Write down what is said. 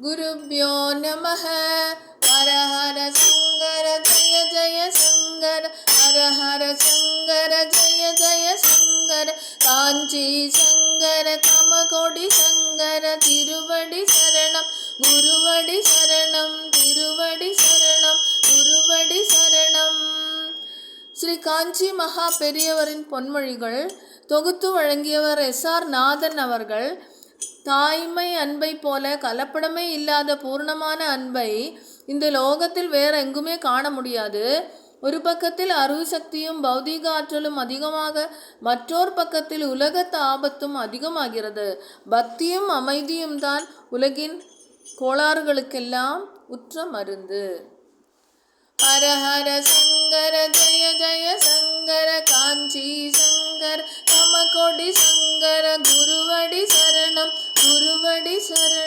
गुरुभ्यो नमः। हर हर शंकर जय जय शंकर, हर हर शंकर जय जय शंकर, कांची शंकर कामकोटि शंकर, तिरुवडि शरणम गुरुवडि शरणम, तिरुवडि शरणम गुरुवडि शरणम. ஸ்ரீ காஞ்சி மகா பெரியவரின் பொன்மொழிகள் தொகுத்து வழங்கியவர் எஸ்.ஆர். நாதன் அவர்கள். தாய்மை அன்பை போல கலப்படமே இல்லாத பூர்ணமான அன்பை இந்த லோகத்தில் வேற எங்குமே காண முடியாது. ஒரு பக்கத்தில் அறிவு சக்தியும் பௌதீக ஆற்றலும் அதிகமாக, மற்றொரு பக்கத்தில் உலகத்து ஆபத்தும் அதிகமாகிறது. பக்தியும் அமைதியும் தான் உலகின் கோளாறுகளுக்கெல்லாம் உற்ற மருந்து. हर हर शंकर जय जय शंकर, कांची शंकर कामकोटि शंकर, गुरुवडि शरणम गुरुवडि शरणम.